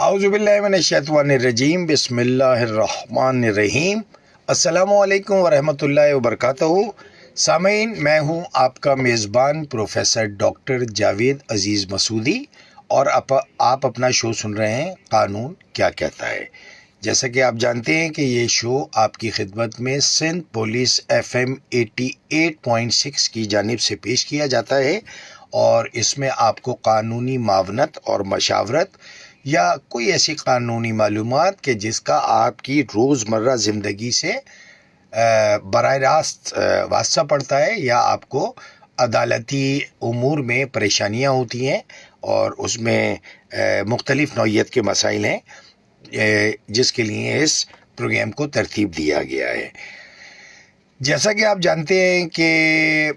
اعوذ باللہ من الشیطان الرجیم، بسم اللہ الرحمن الرحیم۔ السلام علیکم ورحمۃ اللہ وبرکاتہ۔ سامعین، میں ہوں آپ کا میزبان پروفیسر ڈاکٹر جاوید عزیز مسعودی، اور آپ اپنا شو سن رہے ہیں قانون کیا کہتا ہے۔ جیسا کہ آپ جانتے ہیں کہ یہ شو آپ کی خدمت میں سندھ پولیس FM 88.6 کی جانب سے پیش کیا جاتا ہے، اور اس میں آپ کو قانونی معاونت اور مشاورت یا کوئی ایسی قانونی معلومات کہ جس کا آپ کی روزمرہ زندگی سے براہ راست واسطہ پڑتا ہے، یا آپ کو عدالتی امور میں پریشانیاں ہوتی ہیں اور اس میں مختلف نوعیت کے مسائل ہیں، جس کے لیے اس پروگرام کو ترتیب دیا گیا ہے۔ جیسا کہ آپ جانتے ہیں کہ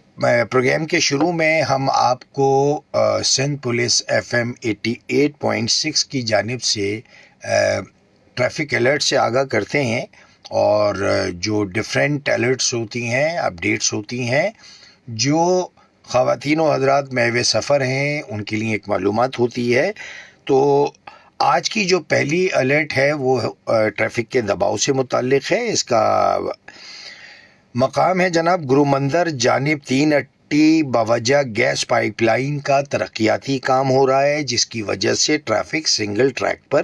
پروگرام کے شروع میں ہم آپ کو سندھ پولیس FM 88.6 کی جانب سے ٹریفک الرٹ سے آگاہ کرتے ہیں، اور جو ڈیفرنٹ الرٹس ہوتی ہیں، اپڈیٹس ہوتی ہیں، جو خواتین و حضرات محو سفر ہیں ان کے لیے ایک معلومات ہوتی ہے۔ تو آج کی جو پہلی الرٹ ہے وہ ٹریفک کے دباؤ سے متعلق ہے۔ اس کا مقام ہے جناب گرو مندر جانب 380 باوجہ گیس پائپ لائن کا ترقیاتی کام ہو رہا ہے، جس کی وجہ سے ٹریفک سنگل ٹریک پر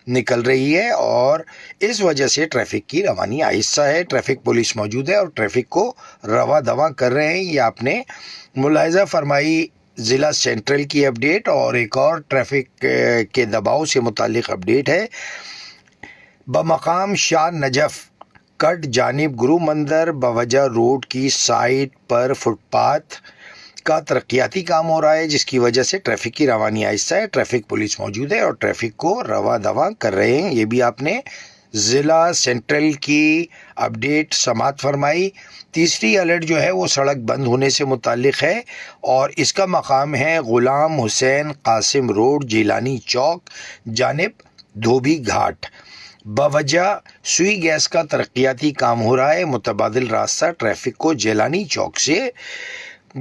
نکل رہی ہے، اور اس وجہ سے ٹریفک کی روانی آہستہ ہے۔ ٹریفک پولیس موجود ہے اور ٹریفک کو رواں دواں کر رہے ہیں۔ یہ آپ نے ملاحظہ فرمائی ضلع سینٹرل کی اپڈیٹ، اور ایک اور ٹریفک کے دباؤ سے متعلق اپڈیٹ ہے۔ بمقام شاہ نجف کٹ جانب گرو مندر باوجہ روڈ کی سائٹ پر فٹ پاتھ کا ترقیاتی کام ہو رہا ہے، جس کی وجہ سے ٹریفک کی روانی آہستہ ہے۔ ٹریفک پولیس موجود ہے اور ٹریفک کو رواں دواں کر رہے ہیں۔ یہ بھی آپ نے ضلع سینٹرل کی اپڈیٹ سماعت فرمائی۔ تیسری الرٹ جو ہے وہ سڑک بند ہونے سے متعلق ہے، اور اس کا مقام ہے غلام حسین قاسم روڈ جیلانی چوک جانب دھوبی گھاٹ۔ باوجہ سوئی گیس کا ترقیاتی کام ہو رہا ہے۔ متبادل راستہ ٹریفک کو جیلانی چوک سے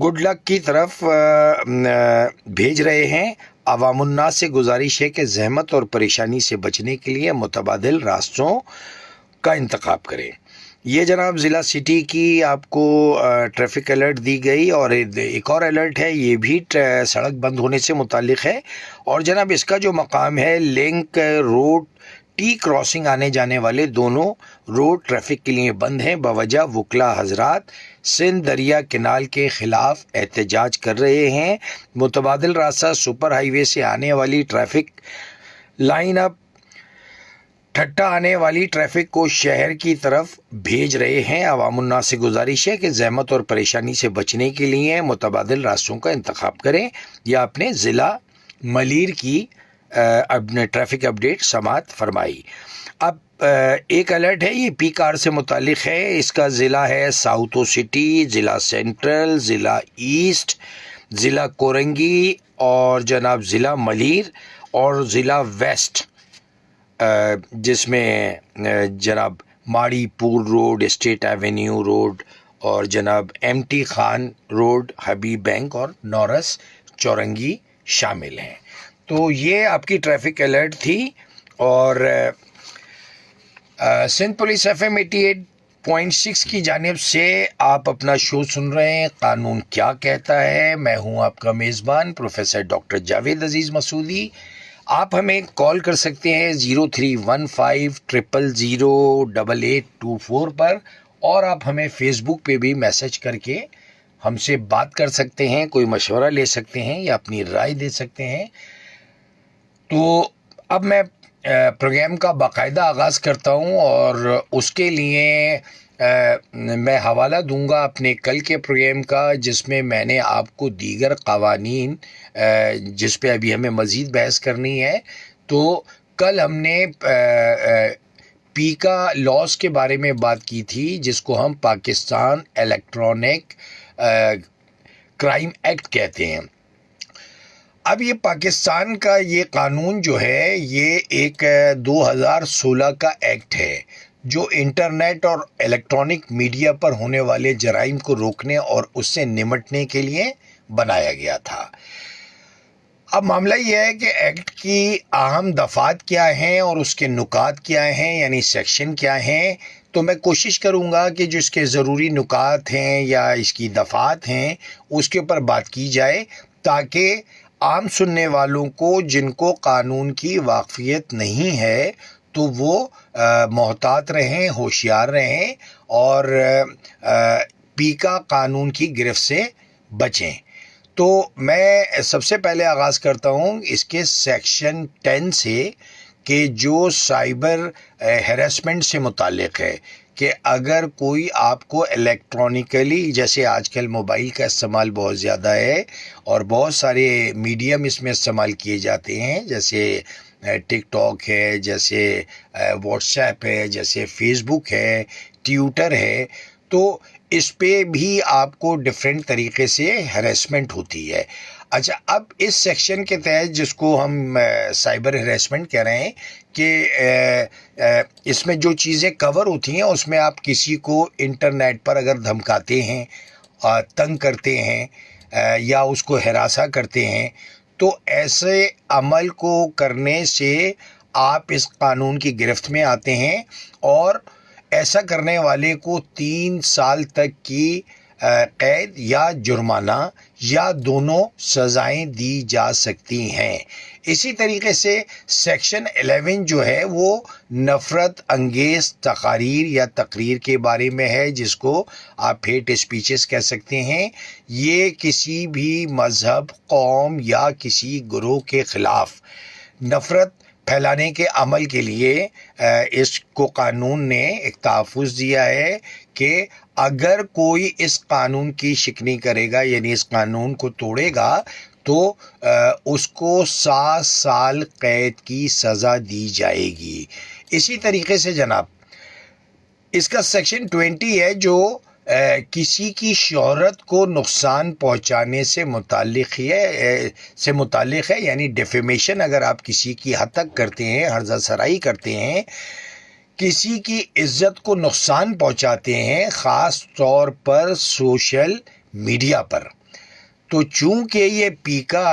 گڈ لک کی طرف بھیج رہے ہیں۔ عوام الناس سے گزارش ہے کہ زحمت اور پریشانی سے بچنے کے لیے متبادل راستوں کا انتخاب کریں۔ یہ جناب ضلع سٹی کی آپ کو ٹریفک الرٹ دی گئی، اور ایک اور الرٹ ہے، یہ بھی سڑک بند ہونے سے متعلق ہے۔ اور جناب اس کا جو مقام ہے لنک روڈ ٹی کراسنگ آنے جانے والے دونوں روڈ ٹریفک کے لیے بند ہیں، باوجہ وکلا حضرات سندھ دریا کینال کے خلاف احتجاج کر رہے ہیں۔ متبادل راستہ سپر ہائی وے سے آنے والی ٹریفک لائن اپ ٹھٹا آنے والی ٹریفک کو شہر کی طرف بھیج رہے ہیں۔ عوام الناس سے گزارش ہے کہ زحمت اور پریشانی سے بچنے کے لیے متبادل راستوں کا انتخاب کریں۔ یا اپنے ضلع ملیر کی ٹریفک اپڈیٹ سماعت فرمائی۔ اب ایک الرٹ ہے، یہ پی کار سے متعلق ہے۔ اس کا ضلع ہے ساؤتھو سٹی، ضلع سینٹرل، ضلع ایسٹ، ضلع کورنگی، اور جناب ضلع ملیر اور ضلع ویسٹ، جس میں جناب ماڑی پور روڈ، اسٹیٹ ایونیو روڈ، اور جناب MT خان روڈ، حبیب بینک اور نورس چورنگی شامل ہیں۔ تو یہ آپ کی ٹریفک الرٹ تھی، اور سندھ پولیس FM 88.6 کی جانب سے آپ اپنا شو سن رہے ہیں قانون کیا کہتا ہے۔ میں ہوں آپ کا میزبان پروفیسر ڈاکٹر جاوید عزیز مسعودی۔ آپ ہمیں کال کر سکتے ہیں 0315000824 پر، اور آپ ہمیں فیس بک پہ بھی میسج کر کے ہم سے بات کر سکتے ہیں، کوئی مشورہ لے سکتے ہیں یا اپنی رائے دے سکتے ہیں۔ تو اب میں پروگرام کا باقاعدہ آغاز کرتا ہوں، اور اس کے لیے میں حوالہ دوں گا اپنے کل کے پروگرام کا، جس میں میں نے آپ کو دیگر قوانین جس پہ ابھی ہمیں مزید بحث کرنی ہے۔ تو کل ہم نے پیکا لاس کے بارے میں بات کی تھی، جس کو ہم پاکستان الیکٹرانک کرائم ایکٹ کہتے ہیں۔ اب یہ پاکستان کا یہ قانون جو ہے، یہ ایک 2016 کا ایکٹ ہے، جو انٹرنیٹ اور الیکٹرانک میڈیا پر ہونے والے جرائم کو روکنے اور اس سے نمٹنے کے لیے بنایا گیا تھا۔ اب معاملہ یہ ہے کہ ایکٹ کی اہم دفعات کیا ہیں اور اس کے نکات کیا ہیں، یعنی سیکشن کیا ہیں. تو میں کوشش کروں گا کہ جو اس کے ضروری نکات ہیں یا اس کی دفعات ہیں اس کے اوپر بات کی جائے، تاکہ عام سننے والوں کو جن کو قانون کی واقفیت نہیں ہے تو وہ محتاط رہیں، ہوشیار رہیں اور پیکا قانون کی گرفت سے بچیں. تو میں سب سے پہلے آغاز کرتا ہوں اس کے سیکشن 10 سے، کہ جو سائبر ہیراسمنٹ سے متعلق ہے، کہ اگر کوئی آپ کو الیکٹرانکلی، جیسے آج کل موبائل کا استعمال بہت زیادہ ہے اور بہت سارے میڈیم اس میں استعمال کیے جاتے ہیں، جیسے ٹک ٹاک ہے، جیسے واٹس ایپ ہے، جیسے فیس بک ہے، ٹویٹر ہے، تو اس پہ بھی آپ کو ڈفرینٹ طریقے سے ہیراسمنٹ ہوتی ہے. اچھا، اب اس سیکشن کے تحت جس کو ہم سائبر ہیراسمنٹ کہہ رہے ہیں، کہ اس میں جو چیزیں کور ہوتی ہیں اس میں آپ کسی کو انٹرنیٹ پر اگر دھمکاتے ہیں، تنگ کرتے ہیں یا اس کو ہراساں کرتے ہیں، تو ایسے عمل کو کرنے سے آپ اس قانون کی گرفت میں آتے ہیں، اور ایسا کرنے والے کو 3 سال تک کی قید یا جرمانہ یا دونوں سزائیں دی جا سکتی ہیں. اسی طریقے سے سیکشن 11 جو ہے وہ نفرت انگیز تقاریر یا تقریر کے بارے میں ہے، جس کو آپ ہیٹ اسپیچز کہہ سکتے ہیں. یہ کسی بھی مذہب، قوم یا کسی گروہ کے خلاف نفرت پھیلانے کے عمل کے لیے اس کو قانون نے ایک تحفظ دیا ہے کہ اگر کوئی اس قانون کی شکنی کرے گا، یعنی اس قانون کو توڑے گا، تو اس کو 7 سال قید کی سزا دی جائے گی. اسی طریقے سے جناب اس کا سیکشن 20 ہے، جو کسی کی شہرت کو نقصان پہنچانے سے متعلق ہے، یعنی ڈیفیمیشن اگر آپ کسی کی ہتک کرتے ہیں، ہرزہ سرائی کرتے ہیں، کسی کی عزت کو نقصان پہنچاتے ہیں، خاص طور پر سوشل میڈیا پر، تو چونکہ یہ پیکا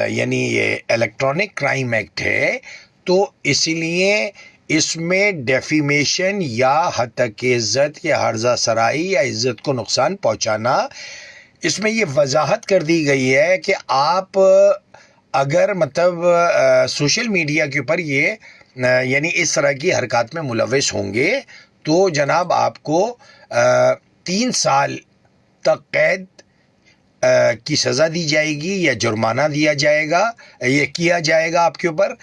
یعنی یہ الیکٹرانک کرائم ایکٹ ہے، تو اس لیے اس میں ڈیفیمیشن یا ہتک عزت یا ہرزہ سرائی یا عزت کو نقصان پہنچانا، اس میں یہ وضاحت کر دی گئی ہے کہ آپ اگر مطلب سوشل میڈیا کے اوپر یہ یعنی اس طرح کی حرکات میں ملوث ہوں گے، تو جناب آپ کو 3 سال تک قید کی سزا دی جائے گی یا جرمانہ دیا جائے گا، یہ کیا جائے گا آپ کے اوپر.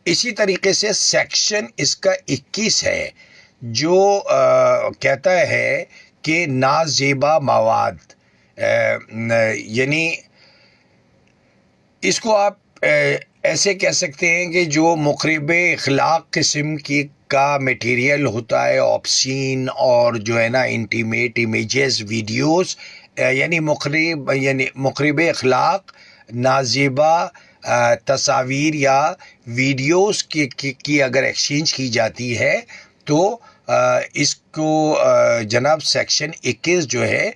اسی طریقے سے سیکشن اس کا 21 ہے، جو کہتا ہے کہ نازیبا مواد، یعنی اس کو آپ ایسے کہہ سکتے ہیں کہ جو مخرب اخلاق قسم کی کا میٹیریل ہوتا ہے، آبسین اور جو ہے نا انٹیمیٹ امیجز، ویڈیوز، یعنی مخرب اخلاق، نازیبا تصاویر یا ویڈیوز کی اگر ایکسچینج کی جاتی ہے، تو اس کو جناب سیکشن 21 جو ہے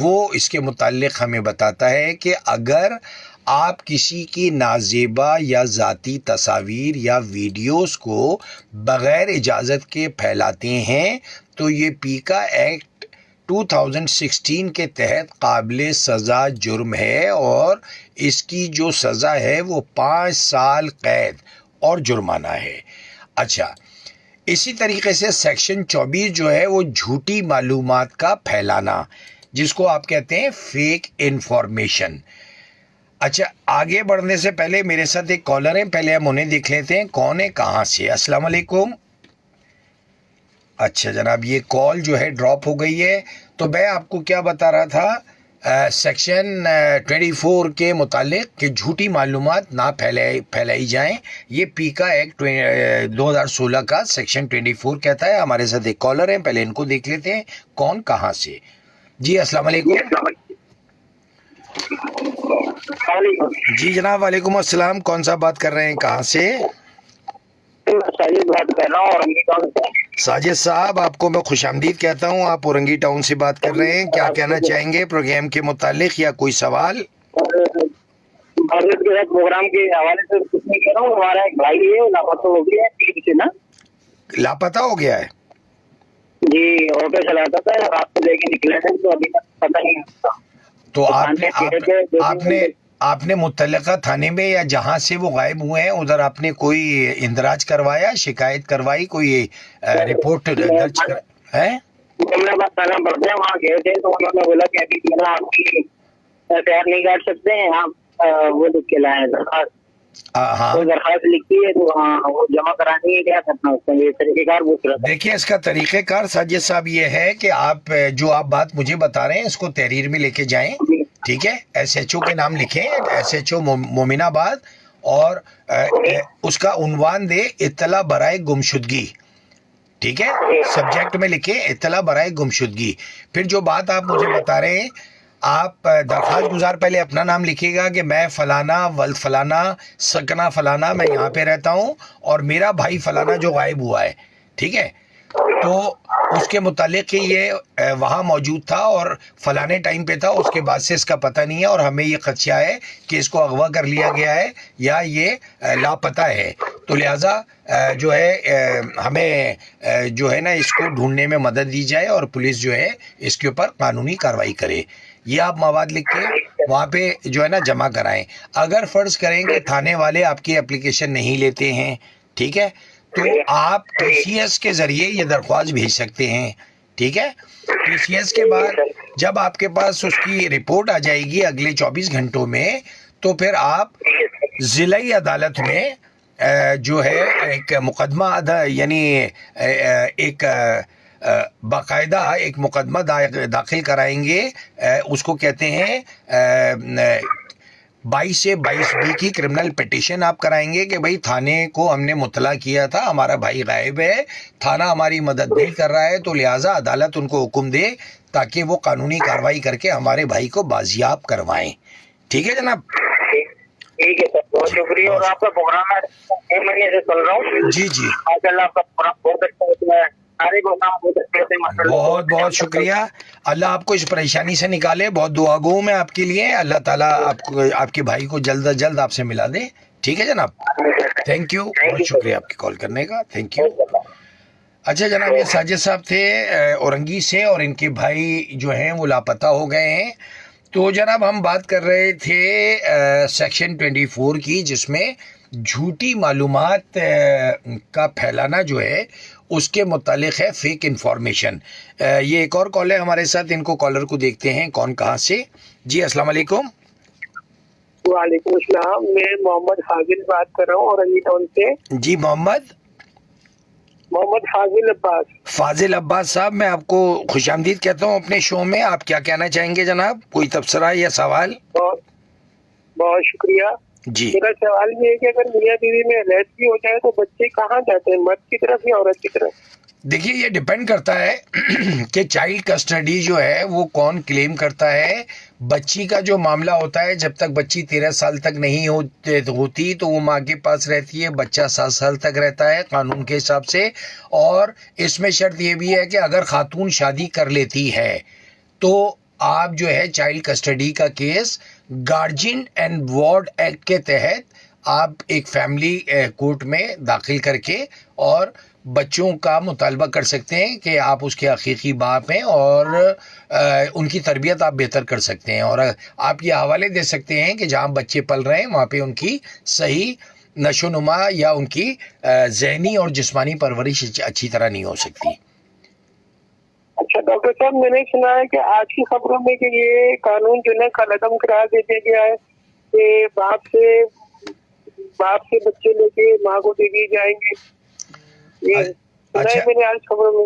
وہ اس کے متعلق ہمیں بتاتا ہے کہ اگر آپ کسی کی نازیبا یا ذاتی تصاویر یا ویڈیوز کو بغیر اجازت کے پھیلاتے ہیں، تو یہ پیکا ایکٹ 2016 کے تحت قابل سزا جرم ہے، اور اس کی جو سزا ہے وہ 5 سال قید اور جرمانہ ہے. اچھا، اسی طریقے سے سیکشن 24 جو ہے وہ جھوٹی معلومات کا پھیلانا، جس کو آپ کہتے ہیں فیک انفارمیشن. اچھا، آگے بڑھنے سے پہلے میرے ساتھ ایک کالر ہیں، پہلے ہم انہیں دیکھ لیتے ہیں کون ہے، کہاں سے. السلام علیکم. اچھا جناب، یہ کال جو ہے ڈراپ ہو گئی ہے. تو میں آپ کو کیا بتا رہا تھا سیکشن 24 کے متعلق کہ جھوٹی معلومات نہ پھیلائی جائیں. یہ پیکا ایکٹ 2016 کا سیکشن 24 کہتا ہے. ہمارے ساتھ ایک کالر ہیں، پہلے ان کو دیکھ لیتے ہیں کون کہاں سے. جی السلام علیکم. جی جناب، وعلیکم السلام. کون صاحب بات کر رہے ہیں، کہاں سے؟ ساجد بات کر رہا ہوں اورنگی ٹاؤن سے. ساجد صاحب، آپ کو میں خوش آمدید کہتا ہوں. آپ اورنگی ٹاؤن سے بات کر رہے ہیں، کیا کہنا چاہیں گے پروگرام کے متعلق یا کوئی سوال؟ اور اس کے ساتھ پروگرام کے حوالے سے کچھ نہیں کہہ رہا ہوں. ہمارا ایک بھائی ہے وہ لاپتہ ہو گیا ہے ٹیم سے نا. لاپتہ ہو گیا ہے. جی آٹو چلاتا تھا رات کو لے کے نکلے تھے تو ابھی تک پتہ نہیں ہوتا. تو آپ نے متعلقہ تھانے میں یا جہاں سے وہ غائب ہوئے ہیں ادھر آپ نے کوئی اندراج کروایا, شکایت کروائی, کوئی رپورٹ درج ہے؟ ہم نے بس تھانہ پڑتے ہیں وہاں گئے تھے تو انہوں نے بولا کہ ابھی آپ کی تیار نہیں کاٹ سکتے ہیں, آپ وہ لکھ کے لائیں درخواست. ہاں درخواست لکھی ہے تو ہاں وہ جمع کرانی ہے, کیا کرنا اس کا, یہ طریقہ کار پوچھ رہا تھا. دیکھیے اس کا طریقہ کار ساجد صاحب یہ ہے کہ آپ جو آپ بات مجھے بتا رہے ہیں اس کو تحریر میں لے کے جائیں, ٹھیک ہے, ایس ایچ او کے نام لکھیں, ایس ایچ او مومن آباد, اور اس کا عنوان دے اطلاع برائے گمشدگی, ٹھیک ہے, سبجیکٹ میں لکھیں اطلاع برائے گمشدگی. پھر جو بات آپ مجھے بتا رہے ہیں, آپ درخواست گزار پہلے اپنا نام لکھیے گا کہ میں فلانا ولد فلانا سکنا فلانا, میں یہاں پہ رہتا ہوں اور میرا بھائی فلانا جو غائب ہوا ہے, ٹھیک ہے, تو اس کے متعلق یہ وہاں موجود تھا اور فلانے ٹائم پہ تھا, اس کے بعد سے اس کا پتہ نہیں ہے اور ہمیں یہ خدشہ ہے کہ اس کو اغوا کر لیا گیا ہے یا یہ لاپتہ ہے, تو لہٰذا جو ہے ہمیں جو ہے نا اس کو ڈھونڈنے میں مدد دی جائے اور پولیس جو ہے اس کے اوپر قانونی کارروائی کرے. یہ آپ مواد لکھ کے وہاں پہ جو ہے نا جمع کرائیں. اگر فرض کریں کہ تھانے والے آپ کی اپلیکیشن نہیں لیتے ہیں, ٹھیک ہے, تو آپ ٹی سی ایس کے ذریعے یہ درخواست بھیج سکتے ہیں, ٹھیک ہے. ٹی سی ایس کے بعد جب آپ کے پاس اس کی رپورٹ آ جائے گی اگلے 24 گھنٹوں میں, تو پھر آپ ضلعی عدالت میں جو ہے ایک مقدمہ یعنی ایک باقاعدہ ایک مقدمہ داخل کرائیں گے. اس کو کہتے ہیں 22 سے 22B کی کرمنل پٹیشن آپ کرائیں گے کہ بھائی تھانے کو ہم نے مطلع کیا تھا, ہمارا بھائی غائب ہے, تھانہ ہماری مدد نہیں کر رہا ہے, تو لہٰذا عدالت ان کو حکم دے تاکہ وہ قانونی کارروائی کر کے ہمارے بھائی کو بازیاب کروائیں. ٹھیک ہے جناب؟ ٹھیک ہے سر, بہت شکریہ. اور آپ کا پروگرام 1 مہینے سے چل رہا ہوں. جی جی ماشاء اللہ آپ کا پروگرام بہت اچھا ہوتا ہے, سارے پروگرام بہت اچھے ہوتے ہیں. بہت بہت شکریہ. اللہ آپ کو اس پریشانی سے نکالے. بہت دعا گو میں آپ کے لیے. اللہ تعالیٰ آپ کے بھائی کو جلد از جلد آپ سے ملا دے. ٹھیک ہے جناب, تھینک یو, بہت شکریہ آپ کی کال کرنے کا, تھینک یو. اچھا جناب, یہ ساجد صاحب تھے اورنگی سے اور ان کے بھائی جو ہیں وہ لاپتہ ہو گئے ہیں. تو جناب ہم بات کر رہے تھے سیکشن 24 کی, جس میں جھوٹی معلومات کا پھیلانا جو ہے اس کے متعلق ہے فیک انفارمیشن. یہ ایک اور کال ہے ہمارے ساتھ, ان کو کالر کو دیکھتے ہیں کون کہاں سے. جی السلام علیکم. وعلیکم السلام, میں محمد فاضل بات کر رہا ہوں اورنگی ٹاؤن سے. جی محمد فاضل عباس. فاضل عباس صاحب, میں آپ کو خوش آمدید کہتا ہوں اپنے شو میں. آپ کیا کہنا چاہیں گے جناب, کوئی تبصرہ یا سوال؟ بہت بہت شکریہ. جی میرا سوال یہ ہے کہ اگر میاں بیوی میں علیحدگی ہو جائے تو بچے کہاں جاتے ہیں, مرد کی طرف یا عورت کی طرف؟ دیکھیے یہ ڈیپینڈ کرتا ہے کہ چائلڈ کسٹڈی جو ہے وہ کون کلیم کرتا ہے. بچی کا جو معاملہ ہوتا ہے, جب تک بچی 13 سال تک نہیں ہوتی تو وہ ماں کے پاس رہتی ہے, بچہ 7 سال تک رہتا ہے قانون کے حساب سے. اور اس میں شرط یہ بھی ہے کہ اگر خاتون شادی کر لیتی ہے تو آپ جو ہے چائلڈ کسٹڈی کا case guardian and ward act کے تحت آپ ایک فیملی کورٹ میں داخل کر کے اور بچوں کا مطالبہ کر سکتے ہیں کہ آپ اس کے حقیقی باپ ہیں اور ان کی تربیت آپ بہتر کر سکتے ہیں. اور آپ یہ حوالے دے سکتے ہیں کہ جہاں بچے پل رہے ہیں وہاں پہ ان کی صحیح نشو و نما یا ان کی ذہنی اور جسمانی پرورش اچھی طرح نہیں ہو سکتی. اچھا ڈاکٹر صاحب, میں نے سنا ہے کہ آج کی خبروں میں کہ یہ قانون جو ہے قلعدم قرار دے دیا گیا ہے کہ باپ سے بچے لے کے ماں کو دے دیے جائیں گے. میں نے آج خبروں میں.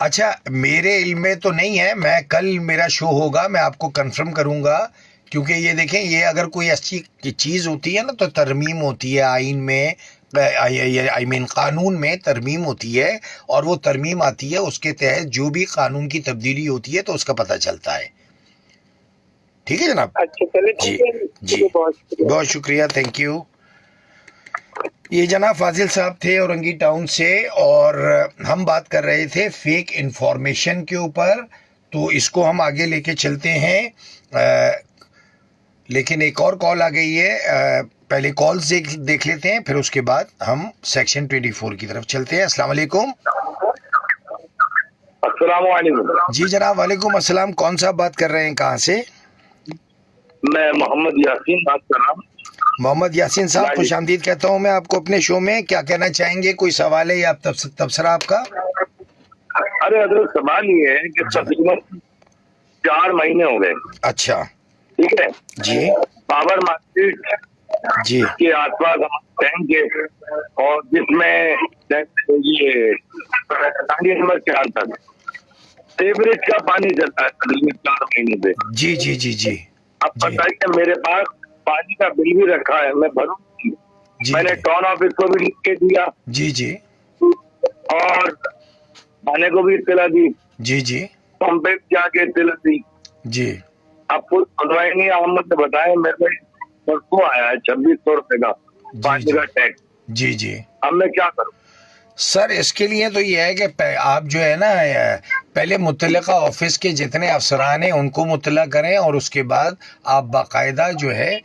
اچھا میرے علم میں تو نہیں ہے, میں کل میرا شو ہوگا میں آپ کو کنفرم کروں گا, کیونکہ یہ دیکھیں یہ اگر کوئی اچھی چیز ہوتی ہے نا تو ترمیم ہوتی ہے آئین میں, قانون میں ترمیم ہوتی ہے اور وہ ترمیم آتی ہے, اس کے تحت جو بھی قانون کی تبدیلی ہوتی ہے تو اس کا پتہ چلتا ہے. ٹھیک ہے جناب. اچھا جی بہت شکریہ, تھینک یو. یہ جناب فاضل صاحب تھے اورنگی ٹاؤن سے اور ہم بات کر رہے تھے فیک انفارمیشن کے اوپر. تو اس کو ہم آگے لے کے چلتے ہیں. لیکن ایک اور کال آ گئی ہے، پہلے کالز دیکھ لیتے ہیں، پھر اس کے بعد ہم سیکشن 24 کی طرف چلتے ہیں۔ السلام علیکم۔ السلام علیکم۔ جی جناب، وعلیکم السلام۔ کون صاحب بات کر رہے ہیں، کہاں سے؟ میں محمد یاسین بات کر رہا ہوں۔ محمد یاسین صاحب، خوش آمدید کہتا ہوں میں آپ کو اپنے شو میں۔ کیا کہنا چاہیں گے؟ کوئی سوال ہے یا تبصرہ آپ کا؟ ارے حضرت، سوال یہ ہے کہ تقریباً 4 مہینے ہو گئے، اچھا ٹھیک ہے، جی پاور مارکیٹ جی کے آس پاس ٹینک کے، اور جس میں یہ گاڑی نمبر 4 تک سیوریج کا پانی چلتا ہے تقریباً 4 مہینے سے۔ جی جی جی جی اب بتائیے، میرے پاس پانی کا بل بھی رکھا ہے، میں بھروں گی، جی میں نے ٹاؤن آفس کو بھی لکھ کے دیا جی جی اور تھانے کو بھی اطلاع دی، جی جی پمپ پہ جا کے اطلاع دی۔ جی اب کچھ سنوائی نہیں، احمد نے بتایا میرے پرسوں آیا ہے 2600 روپے کا پانی کا ٹیکس۔ جی جی اب میں کیا کروں؟ سر، اس کے لیے تو یہ ہے کہ آپ جو ہے نا، پہلے متعلقہ آفس کے جتنے افسران ہیں ان کو مطلع کریں، اور اس کے بعد آپ باقاعدہ جو ہے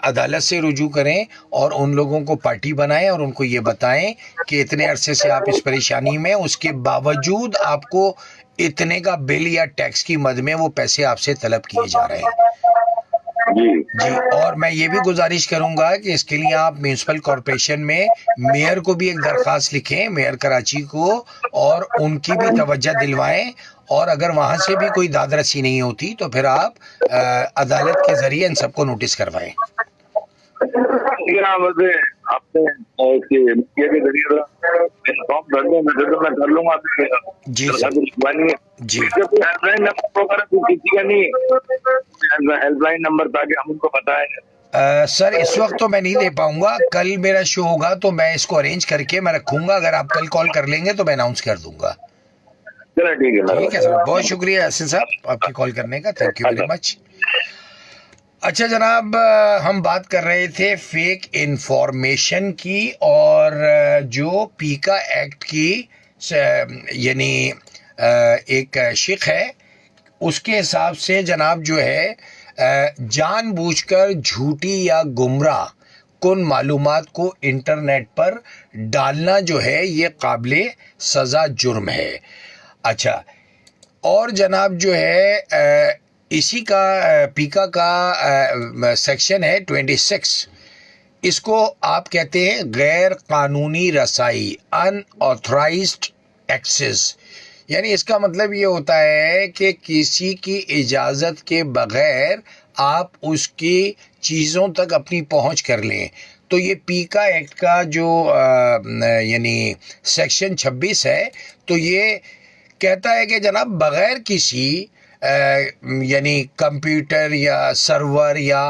عدالت سے رجوع کریں اور ان لوگوں کو پارٹی بنائیں اور ان کو یہ بتائیں کہ اتنے عرصے سے آپ اس پریشانی میں، اس کے باوجود آپ کو اتنے کا بل یا ٹیکس کی مد میں وہ پیسے آپ سے طلب کیے جا رہے ہیں۔ جی، اور میں یہ بھی گزارش کروں گا کہ اس کے لیے آپ میونسپل کارپوریشن میں میئر کو بھی ایک درخواست لکھیں، میئر کراچی کو، اور ان کی بھی توجہ دلوائیں، اور اگر وہاں سے بھی کوئی داد رسی نہیں ہوتی تو پھر آپ عدالت کے ذریعے ان سب کو نوٹس کروائیں۔ آپ نے کے ذریعے انفارم کر دیں، میں کر لوں گا۔ جی سر، جی ہیلپ لائن نمبر وغیرہ کسی کا نہیں، ہیلپ لائن نمبر تاکہ ہم ان کو بتائیں۔ سر اس وقت تو میں نہیں دے پاؤں گا، کل میرا شو ہوگا تو میں اس کو ارینج کر کے میں رکھوں گا، اگر آپ کل کال کر لیں گے تو میں اناؤنس کر دوں گا۔ چلو ٹھیک ہے سر، بہت شکریہ یاسین صاحب آپ کی کال کرنے کا، تھینک یو ویری مچ۔ اچھا جناب، ہم بات کر رہے تھے فیک انفارمیشن کی، اور جو پیکا ایکٹ کی یعنی ایک شق ہے، اس کے حساب سے جناب جو ہے جان بوجھ کر جھوٹی یا گمراہ کن معلومات کو انٹرنیٹ پر ڈالنا جو ہے یہ قابل سزا جرم ہے۔ اچھا، اور جناب جو ہے اسی کا پیکا کا سیکشن ہے 26، اس کو آپ کہتے ہیں غیر قانونی رسائی، ان آتھورائزڈ ایکسس، یعنی اس کا مطلب یہ ہوتا ہے کہ کسی کی اجازت کے بغیر آپ اس کی چیزوں تک اپنی پہنچ کر لیں۔ تو یہ پیکا ایکٹ کا جو یعنی سیکشن 26 ہے، تو یہ کہتا ہے کہ جناب بغیر کسی یعنی کمپیوٹر یا سرور یا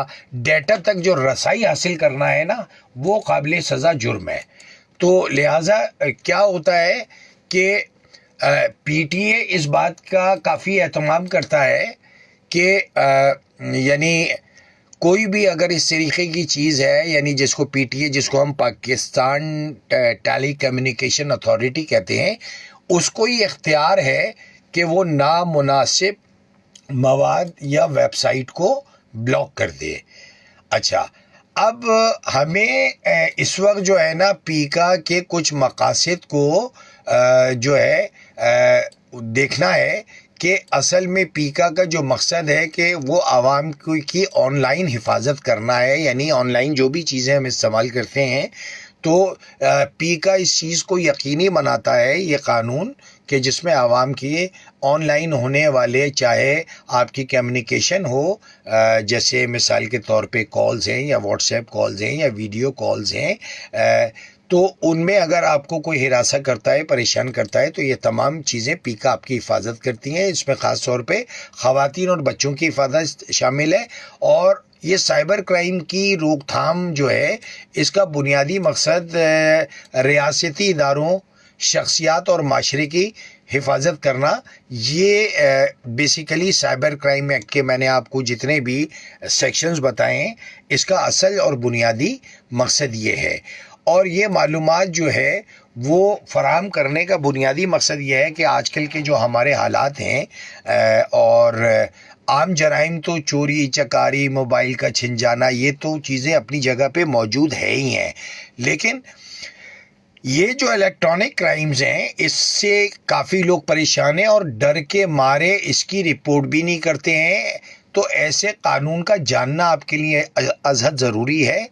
ڈیٹا تک جو رسائی حاصل کرنا ہے نا، وہ قابل سزا جرم ہے۔ تو لہٰذا کیا ہوتا ہے کہ پی ٹی اے اس بات کا کافی اہتمام کرتا ہے کہ یعنی کوئی بھی اگر اس طریقے کی چیز ہے، یعنی جس کو پی ٹی اے، جس کو ہم پاکستان ٹیلی کمیونیکیشن اتھارٹی کہتے ہیں، اس کو یہ اختیار ہے کہ وہ نامناسب مواد یا ویب سائٹ کو بلاک کر دے۔ اچھا، اب ہمیں اس وقت جو ہے نا پیکا کے کچھ مقاصد کو جو ہے دیکھنا ہے کہ اصل میں پیکا کا جو مقصد ہے کہ وہ عوام کی آن لائن حفاظت کرنا ہے، یعنی آن لائن جو بھی چیزیں ہم استعمال کرتے ہیں، تو پیکا اس چیز کو یقینی بناتا ہے، یہ قانون، کہ جس میں عوام کی آن لائن ہونے والے، چاہے آپ کی کمیونیکیشن ہو، جیسے مثال کے طور پہ کالز ہیں یا واٹس ایپ کالز ہیں یا ویڈیو کالز ہیں، تو ان میں اگر آپ کو کوئی ہراساں کرتا ہے، پریشان کرتا ہے، تو یہ تمام چیزیں پیکا آپ کی حفاظت کرتی ہیں۔ اس میں خاص طور پہ خواتین اور بچوں کی حفاظت شامل ہے، اور یہ سائبر کرائم کی روک تھام جو ہے، اس کا بنیادی مقصد ریاستی اداروں، شخصیات اور معاشرے کی حفاظت کرنا۔ یہ بیسیکلی سائبر کرائم ایکٹ کے میں نے آپ کو جتنے بھی سیکشنز بتائے ہیں، اس کا اصل اور بنیادی مقصد یہ ہے۔ اور یہ معلومات جو ہے وہ فراہم کرنے کا بنیادی مقصد یہ ہے کہ آج کل کے جو ہمارے حالات ہیں، اور عام جرائم تو چوری چکاری موبائل کا چھن جانا یہ تو چیزیں اپنی جگہ پہ موجود ہے ہی ہیں، لیکن یہ جو الیکٹرانک کرائمز ہیں اس سے کافی لوگ پریشان ہیں اور ڈر کے مارے اس کی رپورٹ بھی نہیں کرتے ہیں. تو ایسے قانون کا جاننا آپ کے لیے ازحد ضروری ہے.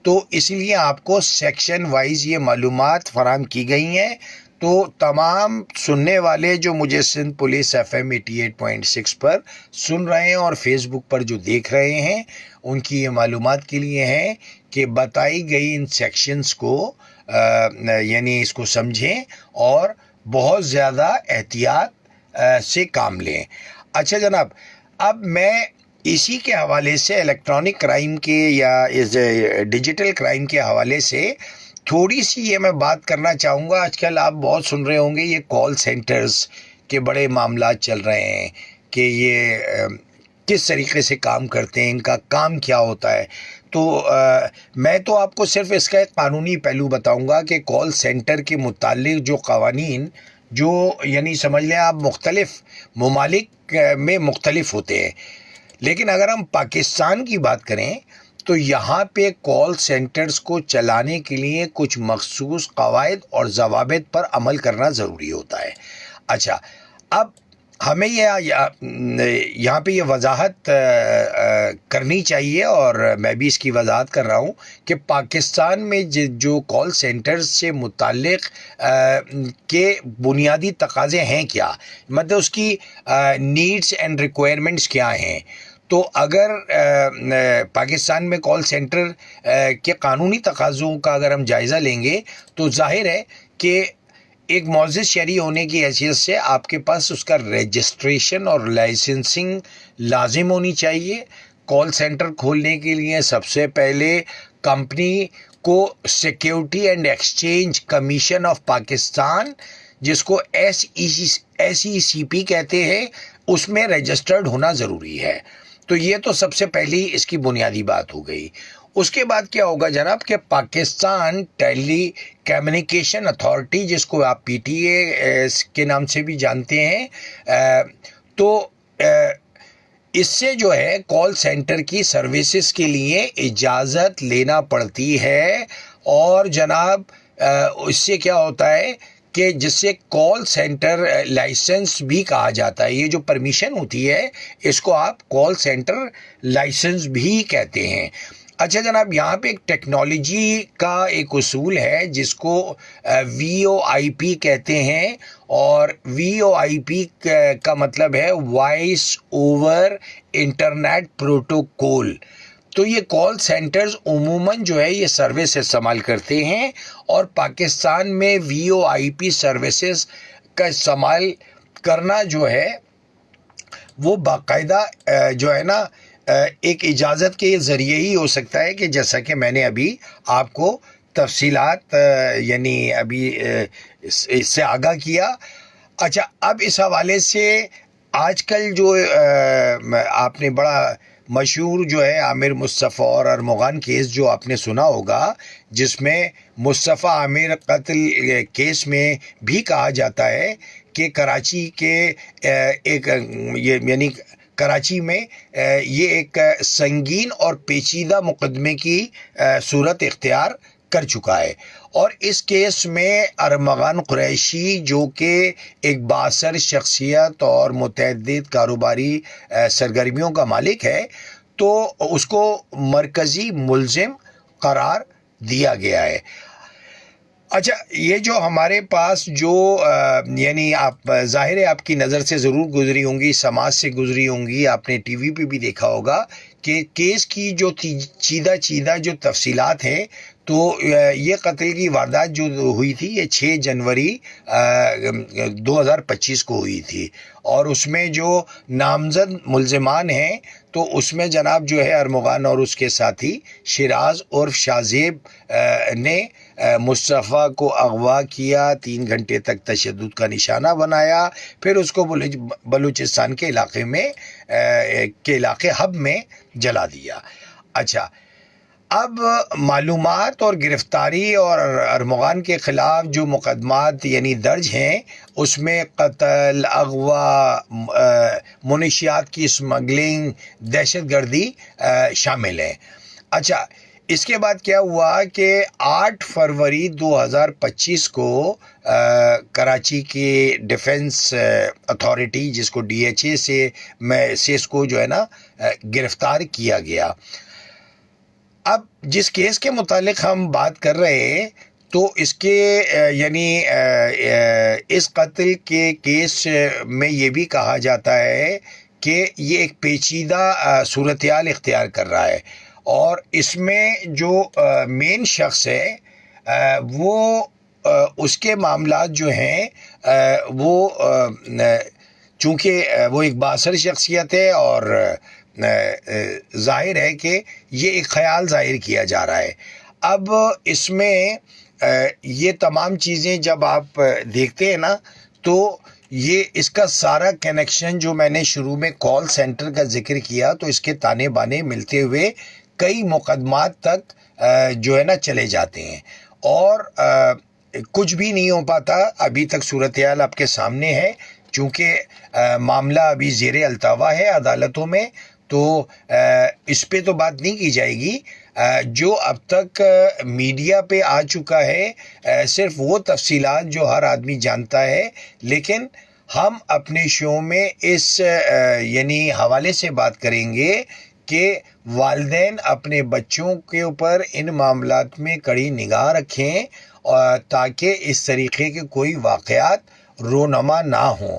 تو اس لیے آپ کو سیکشن وائز یہ معلومات فراہم کی گئی ہیں. تو تمام سننے والے جو مجھے سندھ پولیس FM 88.6 پر سن رہے ہیں اور فیس بک پر جو دیکھ رہے ہیں ان کی یہ معلومات کے لیے ہیں کہ بتائی گئی ان سیکشنز کو یعنی اس کو سمجھیں اور بہت زیادہ احتیاط سے کام لیں. اچھا جناب، اب میں اسی کے حوالے سے الیکٹرانک کرائم کے یا ڈیجیٹل کرائم کے حوالے سے تھوڑی سی یہ میں بات کرنا چاہوں گا. آج کل آپ بہت سن رہے ہوں گے یہ کال سینٹرز کے بڑے معاملات چل رہے ہیں کہ یہ کس طریقے سے کام کرتے ہیں، ان کا کام کیا ہوتا ہے. تو میں تو آپ کو صرف اس کا ایک قانونی پہلو بتاؤں گا کہ کال سینٹر کے متعلق جو قوانین جو یعنی سمجھ لیں آپ مختلف ممالک میں مختلف ہوتے ہیں، لیکن اگر ہم پاکستان کی بات کریں تو یہاں پہ کال سینٹرز کو چلانے کے لیے کچھ مخصوص قواعد اور ضوابط پر عمل کرنا ضروری ہوتا ہے. اچھا، اب ہمیں یہاں پہ یہ وضاحت کرنی چاہیے اور میں بھی اس کی وضاحت کر رہا ہوں کہ پاکستان میں جو کال سینٹرز سے متعلق کے بنیادی تقاضے ہیں کیا، مطلب اس کی نیڈس اینڈ ریکوائرمنٹس کیا ہیں. تو اگر پاکستان میں کال سینٹر کے قانونی تقاضوں کا اگر ہم جائزہ لیں گے تو ظاہر ہے کہ ایک معزز شہری ہونے کی حیثیت سے آپ کے پاس اس کا رجسٹریشن اور لائسنسنگ لازم ہونی چاہیے. کال سینٹر کھولنے کے لیے سب سے پہلے کمپنی کو security and exchange commission of Pakistan, جس کو SECP کہتے ہیں، اس میں رجسٹرڈ ہونا ضروری ہے. تو یہ تو سب سے پہلی اس کی بنیادی بات ہو گئی. اس کے بعد کیا ہوگا جناب کہ پاکستان ٹیلی کمیونیکیشن اتھارٹی، جس کو آپ PTA کے نام سے بھی جانتے ہیں، تو اس سے جو ہے کال سینٹر کی سروسز کے لیے اجازت لینا پڑتی ہے. اور جناب اس سے کیا ہوتا ہے کہ جس سے کال سینٹر لائسنس بھی کہا جاتا ہے، یہ جو پرمیشن ہوتی ہے اس کو آپ کال سینٹر لائسنس بھی کہتے ہیں. اچھا جناب، یہاں پہ ایک ٹیکنالوجی کا ایک اصول ہے جس کو VoIP کہتے ہیں، اور VoIP کا مطلب ہے وائس اوور انٹرنیٹ پروٹوکول. تو یہ کال سینٹرز عموماً جو ہے یہ سروس استعمال کرتے ہیں، اور پاکستان میں VoIP سروسز کا استعمال کرنا جو ہے وہ باقاعدہ جو ہے نا ایک اجازت کے ذریعے ہی ہو سکتا ہے، کہ جیسا کہ میں نے ابھی آپ کو تفصیلات یعنی ابھی اس سے آگاہ کیا. اچھا، اب اس حوالے سے آج کل جو آپ نے بڑا مشہور جو ہے عامر مصطفیٰ اور ارمغان کیس جو آپ نے سنا ہوگا، جس میں مصطفیٰ عامر قتل کیس میں بھی کہا جاتا ہے کہ کراچی کے ایک یعنی کراچی میں یہ ایک سنگین اور پیچیدہ مقدمے کی صورت اختیار کر چکا ہے. اور اس کیس میں ارمغان قریشی جو کہ ایک بااثر شخصیت اور متعدد کاروباری سرگرمیوں کا مالک ہے، تو اس کو مرکزی ملزم قرار دیا گیا ہے. اچھا، یہ جو ہمارے پاس جو یعنی آپ ظاہر ہے آپ کی نظر سے ضرور گزری ہوں گی، سماج سے گزری ہوں گی، آپ نے ٹی وی پہ بھی دیکھا ہوگا کہ کیس کی جو چیدہ جو تفصیلات ہیں، تو یہ قتل کی واردات جو ہوئی تھی یہ 6 جنوری 2025 کو ہوئی تھی، اور اس میں جو نامزد ملزمان ہیں تو اس میں جناب جو ہے ارمغان اور اس کے ساتھی شیراز عرف شاہ نے مصطفیٰ کو اغوا کیا، 3 گھنٹے تک تشدد کا نشانہ بنایا، پھر اس کو بلوچستان کے علاقے حب میں جلا دیا. اچھا، اب معلومات اور گرفتاری اور ارمغان کے خلاف جو مقدمات یعنی درج ہیں اس میں قتل، اغوا، منشیات کی اسمگلنگ، دہشت گردی شامل ہیں۔ اچھا، اس کے بعد کیا ہوا کہ 8 فروری 2025 کو کراچی کی ڈیفنس اتھارٹی، جس کو ڈی ایچ اے سے اس کو جو ہے نا گرفتار کیا گیا۔ اب جس کیس کے متعلق ہم بات کر رہے ہیں تو اس کے یعنی اس قتل کے کیس میں یہ بھی کہا جاتا ہے کہ یہ ایک پیچیدہ صورتحال اختیار کر رہا ہے، اور اس میں جو مین شخص ہے وہ اس کے معاملات جو ہیں وہ چونکہ وہ ایک بااثر شخصیت ہے، اور ظاہر ہے کہ یہ ایک خیال ظاہر کیا جا رہا ہے۔ اب اس میں یہ تمام چیزیں جب آپ دیکھتے ہیں نا تو یہ اس کا سارا کنیکشن جو میں نے شروع میں کال سینٹر کا ذکر کیا تو اس کے تانے بانے ملتے ہوئے کئی مقدمات تک جو ہے نا چلے جاتے ہیں، اور کچھ بھی نہیں ہو پاتا۔ ابھی تک صورتحال آپ کے سامنے ہے، چونکہ معاملہ ابھی زیر التوا ہے عدالتوں میں، تو اس پہ تو بات نہیں کی جائے گی۔ جو اب تک میڈیا پہ آ چکا ہے صرف وہ تفصیلات جو ہر آدمی جانتا ہے، لیکن ہم اپنے شو میں اس یعنی حوالے سے بات کریں گے کہ والدین اپنے بچوں کے اوپر ان معاملات میں کڑی نگاہ رکھیں، تاکہ اس طریقے کے کوئی واقعات رونما نہ ہوں۔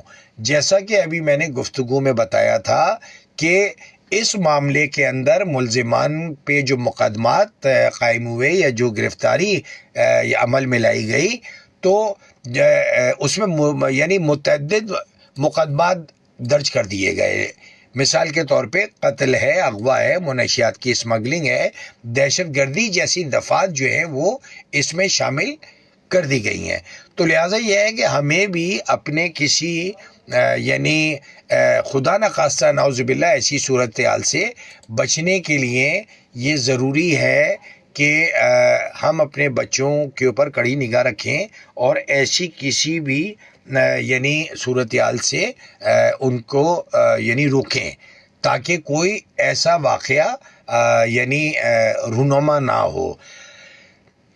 جیسا کہ ابھی میں نے گفتگو میں بتایا تھا کہ اس معاملے کے اندر ملزمان پہ جو مقدمات قائم ہوئے یا جو گرفتاری عمل میں لائی گئی تو اس میں یعنی متعدد مقدمات درج کر دیے گئے۔ مثال کے طور پہ قتل ہے، اغوا ہے، منشیات کی اسمگلنگ ہے، دہشت گردی جیسی دفعات جو ہیں وہ اس میں شامل کر دی گئی ہیں۔ تو لہٰذا یہ ہے کہ ہمیں بھی اپنے کسی یعنی خدا نخواستہ نعوذ باللہ ایسی صورتحال سے بچنے کے لیے یہ ضروری ہے کہ ہم اپنے بچوں کے اوپر کڑی نگاہ رکھیں اور ایسی کسی بھی یعنی صورتحال سے ان کو یعنی روکیں، تاکہ کوئی ایسا واقعہ یعنی رونما نہ ہو۔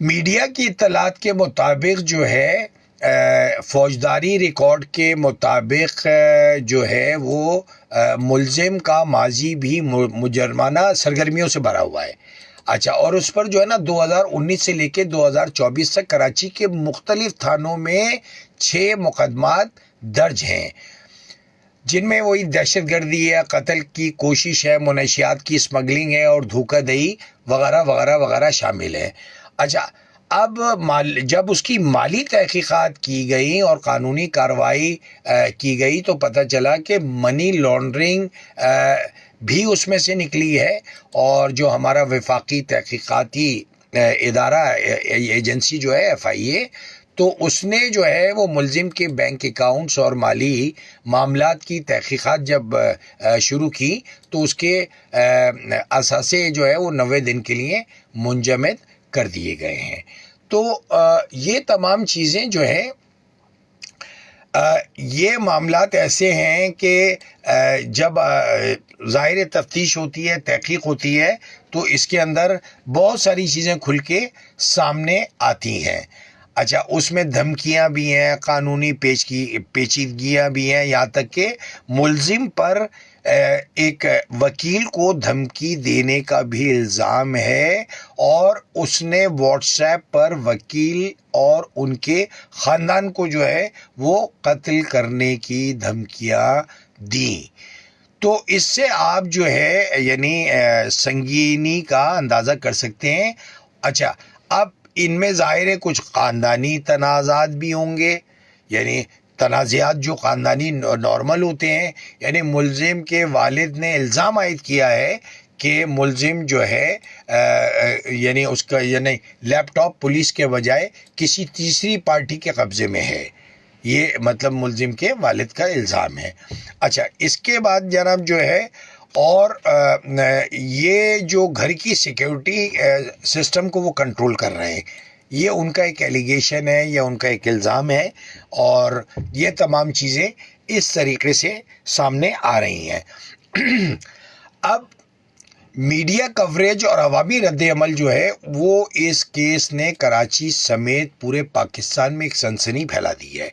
میڈیا کی اطلاعات کے مطابق جو ہے فوجداری ریکارڈ کے مطابق جو ہے وہ ملزم کا ماضی بھی مجرمانہ سرگرمیوں سے بھرا ہوا ہے۔ اچھا، اور اس پر جو ہے نا 2019 سے لے کے 2024 تک کراچی کے مختلف تھانوں میں 6 مقدمات درج ہیں، جن میں وہی دہشت گردی ہے، قتل کی کوشش ہے، منشیات کی اسمگلنگ ہے اور دھوکہ دہی وغیرہ وغیرہ وغیرہ شامل ہے۔ اچھا، اب جب اس کی مالی تحقیقات کی گئی اور قانونی کارروائی کی گئی تو پتہ چلا کہ منی لانڈرنگ بھی اس میں سے نکلی ہے، اور جو ہمارا وفاقی تحقیقاتی ادارہ ایجنسی جو ہے FIA، تو اس نے جو ہے وہ ملزم کے بینک اکاؤنٹس اور مالی معاملات کی تحقیقات جب شروع کی تو اس کے اثاثے جو ہے وہ 90 دن کے لیے منجمد کر دیے گئے ہیں۔ تو یہ تمام چیزیں جو ہیں یہ معاملات ایسے ہیں کہ جب ظاہر تفتیش ہوتی ہے، تحقیق ہوتی ہے، تو اس کے اندر بہت ساری چیزیں کھل کے سامنے آتی ہیں۔ اچھا، اس میں دھمکیاں بھی ہیں، قانونی پیچیدگیاں بھی ہیں، یہاں تک کہ ملزم پر ایک وکیل کو دھمکی دینے کا بھی الزام ہے، اور اس نے واٹس ایپ پر وکیل اور ان کے خاندان کو جو ہے وہ قتل کرنے کی دھمکیاں دیں۔ تو اس سے آپ جو ہے یعنی سنگینی کا اندازہ کر سکتے ہیں۔ اچھا، اب ان میں ظاہر ہے کچھ خاندانی تنازعات بھی ہوں گے، یعنی تنازعات جو خاندانی نارمل ہوتے ہیں، یعنی ملزم کے والد نے الزام عائد کیا ہے کہ ملزم جو ہے یعنی اس کا یعنی لیپ ٹاپ پولیس کے بجائے کسی تیسری پارٹی کے قبضے میں ہے، یہ مطلب ملزم کے والد کا الزام ہے۔ اچھا، اس کے بعد جناب جو ہے اور یہ جو گھر کی سیکیورٹی سسٹم کو وہ کنٹرول کر رہے ہیں. یہ ان کا ایک ایلیگیشن ہے یا ان کا ایک الزام ہے, اور یہ تمام چیزیں اس طریقے سے سامنے آ رہی ہیں. اب میڈیا کوریج اور عوامی رد عمل جو ہے وہ اس کیس نے کراچی سمیت پورے پاکستان میں ایک سنسنی پھیلا دی ہے.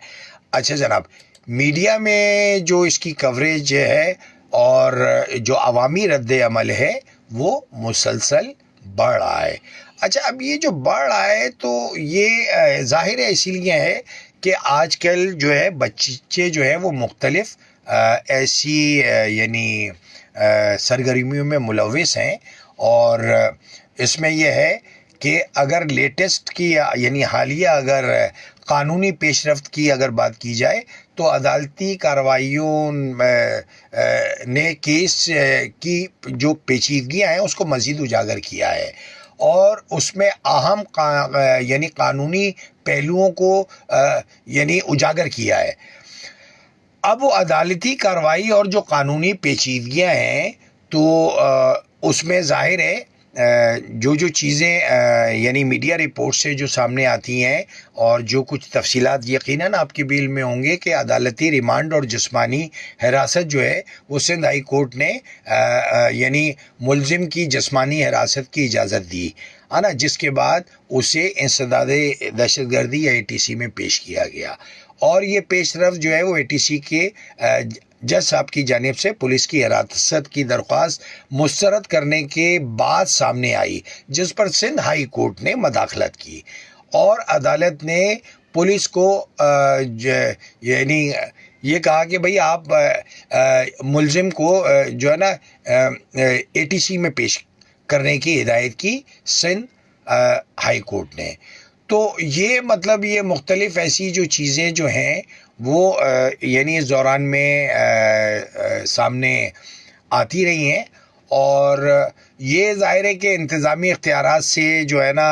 اچھا جناب, میڈیا میں جو اس کی کوریج ہے اور جو عوامی رد عمل ہے وہ مسلسل بڑھ رہا ہے. اچھا, اب یہ جو بڑھ رہا ہے تو یہ ظاہر ہے اسی لیے ہے کہ آج کل جو ہے بچے جو ہے وہ مختلف ایسی یعنی سرگرمیوں میں ملوث ہیں, اور اس میں یہ ہے کہ اگر لیٹسٹ کی یعنی حالیہ اگر قانونی پیش رفت کی اگر بات کی جائے تو عدالتی کارروائیوں نے کیس کی جو پیچیدگیاں ہیں اس کو مزید اجاگر کیا ہے, اور اس میں اہم یعنی قانونی پہلوؤں کو یعنی اجاگر کیا ہے. اب وہ عدالتی کارروائی اور جو قانونی پیچیدگیاں ہیں تو اس میں ظاہر ہے جو چیزیں یعنی میڈیا رپورٹ سے جو سامنے آتی ہیں اور جو کچھ تفصیلات یقیناً آپ کے بھی علم میں ہوں گے کہ عدالتی ریمانڈ اور جسمانی حراست جو ہے وہ سندھ ہائی کورٹ نے یعنی ملزم کی جسمانی حراست کی اجازت دی ہے نا, جس کے بعد اسے انسداد دہشت گردی یا ATC میں پیش کیا گیا, اور یہ پیش رفت جو ہے وہ ATC کے جج صاحب کی جانب سے پولیس کی حراست کی درخواست مسترد کرنے کے بعد سامنے آئی, جس پر سندھ ہائی کورٹ نے مداخلت کی, اور عدالت نے پولیس کو یعنی یہ کہا کہ بھئی آپ ملزم کو جو ہے نا ATC میں پیش کرنے کی ہدایت کی سندھ ہائی کورٹ نے. تو یہ مطلب یہ مختلف ایسی جو چیزیں جو ہیں وہ یعنی اس دوران میں سامنے آتی رہی ہیں, اور یہ ظاہر ہے کہ انتظامی اختیارات سے جو ہے نا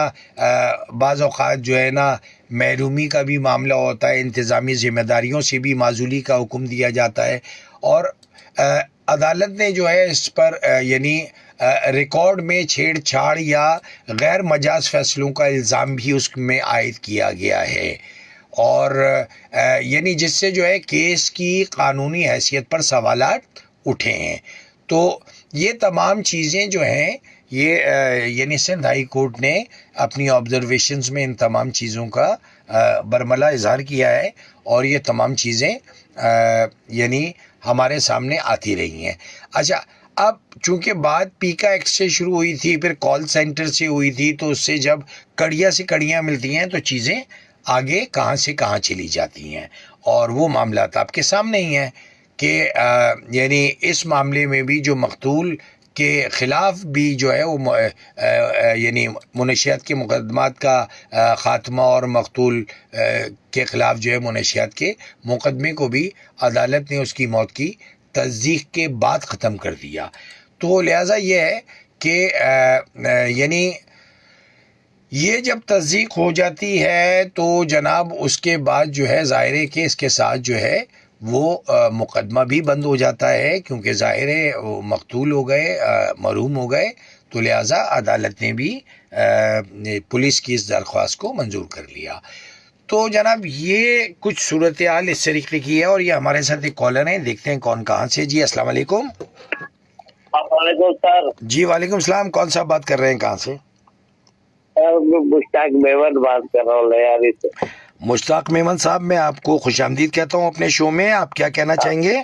بعض اوقات جو ہے نا محرومی کا بھی معاملہ ہوتا ہے, انتظامی ذمہ داریوں سے بھی معزولی کا حکم دیا جاتا ہے, اور عدالت نے جو ہے اس پر یعنی ریکارڈ میں چھیڑ چھاڑ یا غیر مجاز فیصلوں کا الزام بھی اس میں عائد کیا گیا ہے, اور یعنی جس سے جو ہے کیس کی قانونی حیثیت پر سوالات اٹھے ہیں. تو یہ تمام چیزیں جو ہیں یہ یعنی سندھ ہائی کورٹ نے اپنی آبزرویشنز میں ان تمام چیزوں کا برملا اظہار کیا ہے, اور یہ تمام چیزیں یعنی ہمارے سامنے آتی رہی ہیں. اچھا, اب چونکہ بات پیکا ایکٹ سے شروع ہوئی تھی, پھر کال سینٹر سے ہوئی تھی, تو اس سے جب کڑیاں سے کڑیاں ملتی ہیں تو چیزیں آگے کہاں سے کہاں چلی جاتی ہیں, اور وہ معاملات آپ کے سامنے ہی ہیں کہ یعنی اس معاملے میں بھی جو مقتول کے خلاف بھی جو ہے وہ یعنی منشیات کے مقدمات کا خاتمہ, اور مقتول کے خلاف جو ہے منشیات کے مقدمے کو بھی عدالت نے اس کی موت کی تصدیق کے بعد ختم کر دیا. تو لہٰذا یہ ہے کہ یعنی یہ جب تصدیق ہو جاتی ہے تو جناب اس کے بعد جو ہے ظاہر ہے کہ اس کے ساتھ جو ہے وہ مقدمہ بھی بند ہو جاتا ہے, کیونکہ ظاہر ہے وہ مقتول ہو گئے, مرحوم ہو گئے, تو لہٰذا عدالت نے بھی پولیس کی اس درخواست کو منظور کر لیا. تو جناب یہ کچھ صورتحال اس طریقے کی ہے, اور یہ ہمارے ساتھ ایک کالر ہیں, دیکھتے ہیں کون کہاں سے. جی السلام علیکم. وعلیکم سر. جی وعلیکم السلام, کون صاحب بات کر رہے ہیں, کہاں سے؟ مشتاق میمن بات کر رہا ہوں لیاری سے. مشتاق میمن صاحب, میں آپ کو خوش آمدید کہتا ہوں اپنے شو میں. آپ کیا کہنا چاہیں گے؟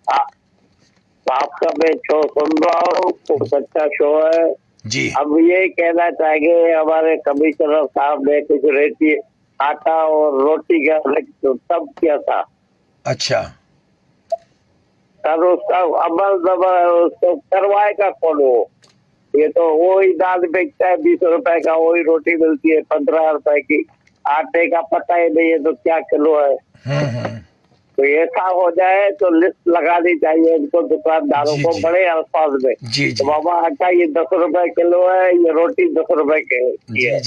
آپ کا میں شو سن رہا ہوں, بہت اچھا شو ہے جی. اب یہ کہنا چاہیں گے ہمارے کمشنر صاحب نے کچھ ریٹی آٹا اور روٹی کا سب کیا تھا. اچھا سر اس کا عمل اس کو کروائے گا کون؟ ہو یہ تو وہی دال بیچتا ہے 20 روپے کا, وہی روٹی ملتی ہے 15 روپے کی, آٹے کا پتہ ہی نہیں ہے تو کیا کلو ہے. تو ایسا ہو جائے تو لسٹ لگانی چاہیے ان کو, دکانداروں کو بڑے الفاظ میں. تو بابا آٹا یہ 10 روپے کلو ہے, یہ روٹی 10 روپے کی ہے,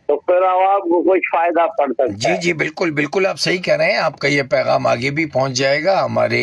تو پھر عوام کو کچھ فائدہ پڑ سکتا ہے. جی بالکل بالکل, آپ صحیح کہہ رہے ہیں. آپ کا یہ پیغام آگے بھی پہنچ جائے گا ہمارے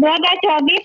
2024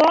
2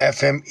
FM